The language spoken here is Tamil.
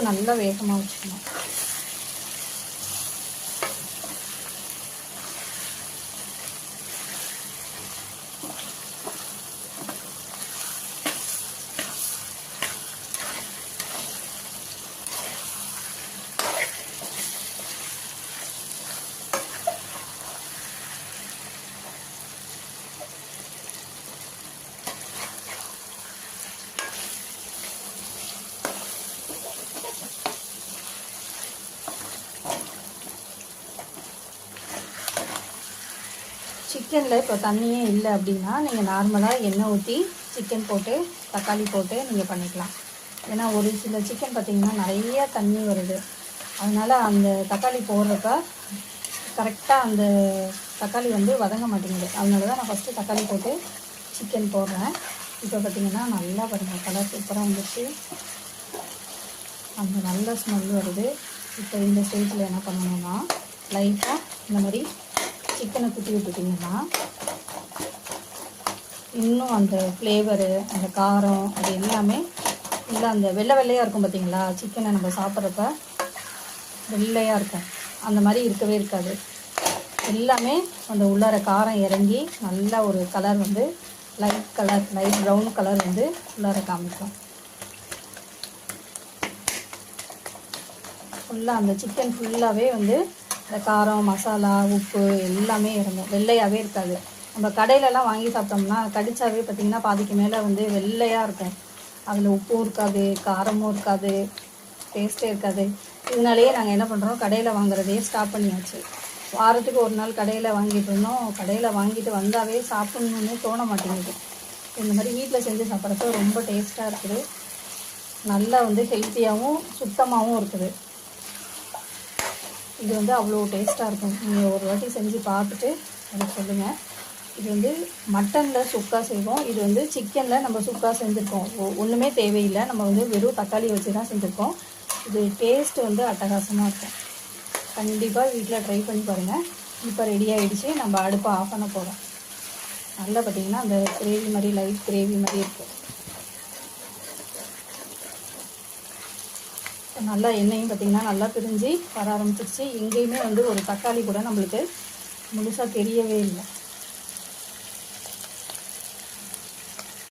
நல்லா வேகமாக வச்சுக்கணும். சிக்கனில் இப்போ தண்ணியே இல்லை அப்படின்னா நீங்கள் நார்மலாக எண்ணெய் ஊற்றி சிக்கன் போட்டு தக்காளி போட்டு நீங்கள் பண்ணிக்கலாம். ஏன்னா ஒரு சில சிக்கன் பார்த்திங்கன்னா நிறைய தண்ணி வருது. அதனால் அந்த தக்காளி போடுறப்ப கரெக்டாக அந்த தக்காளி வந்து வதங்க மாட்டேங்குது. அதனால தான் நான் ஃபஸ்ட்டு தக்காளி போட்டு சிக்கன் போடுறேன். இப்போ பார்த்திங்கன்னா நல்லா பாருங்கள், கலர் சூப்பராக வந்துச்சு. அந்த நல்ல ஸ்மெல் வருது. இப்போ இந்த ஸ்டேஜில் என்ன பண்ணணும்னா லைட்டாக இந்த மாதிரி சிக்கனை குட்டி விட்டுட்டிங்கன்னா இன்னும் அந்த ஃப்ளேவரு, அந்த காரம், அது எல்லாமே இல்லை அந்த வெள்ளையாக இருக்கும் பார்த்திங்களா. சிக்கனை நம்ம சாப்பிட்றப்ப வெள்ளையாக இருக்கும், அந்த மாதிரி இருக்கவே இருக்காது. எல்லாமே அந்த உள்ளார காரம் இறங்கி நல்ல ஒரு கலர் வந்து லைட் ப்ரௌன் கலர் வந்து உள்ளார காமிக்கும். ஃபுல்லாக அந்த சிக்கன் ஃபுல்லாகவே வந்து இந்த காரம், மசாலா, உப்பு எல்லாமே இறங்கும். வெள்ளையாகவே இருக்காது. நம்ம கடையிலலாம் வாங்கி சாப்பிட்டோம்னா கடிச்சாவே பார்த்திங்கன்னா பாதிக்கு மேலே வந்து வெள்ளையாக இருக்கும். அதில் உப்பும் இருக்காது, காரமும் இருக்காது, டேஸ்ட்டே இருக்காது. இதனாலேயே நாங்கள் என்ன பண்ணுறோம், கடையில் வாங்குறதே ஸ்டாப் பண்ணியாச்சு. வாரத்துக்கு ஒரு நாள் கடையில் வாங்கிட்டு இருந்தோம். கடையில் வாங்கிட்டு வந்தாவே சாப்பிட்ணுன்னே தோண மாட்டேங்குது. இந்த மாதிரி வீட்டில் செஞ்சு சாப்பிட்றப்ப ரொம்ப டேஸ்ட்டாக இருக்குது. நல்லா வந்து ஹெல்த்தியாகவும் சுத்தமாகவும் இருக்குது. இது வந்து அவ்வளோ டேஸ்ட்டாக இருக்கும். நீங்கள் ஒரு வாட்டி செஞ்சு பார்த்துட்டு எனக்கு சொல்லுங்கள். இது வந்து மட்டனில் சுக்கா செய்வோம். இது வந்து சிக்கனில் நம்ம சுக்கா செஞ்சுருக்கோம். ஒன்றுமே தேவையில்லை, நம்ம வந்து வெறும் தக்காளி வச்சு தான் செஞ்சுருக்கோம். இது டேஸ்ட்டு வந்து அட்டகாசமாக இருக்கும். கண்டிப்பாக வீட்டில் ட்ரை பண்ணி பாருங்கள். இப்போ ரெடி ஆகிடுச்சு. நம்ம அடுப்பை ஆஃப் பண்ண போகிறோம். நல்லா பார்த்திங்கன்னா அந்த கிரேவி மாதிரி, லைட் கிரேவி மாதிரி இருக்கும். நல்லா எண்ணெயும் பார்த்திங்கன்னா நல்லா பிரிஞ்சு வர ஆரம்பிச்சிருச்சு. எங்கேயுமே வந்து ஒரு தக்காளி கூட நம்மளுக்கு முழுசாக தெரியவே இல்லை.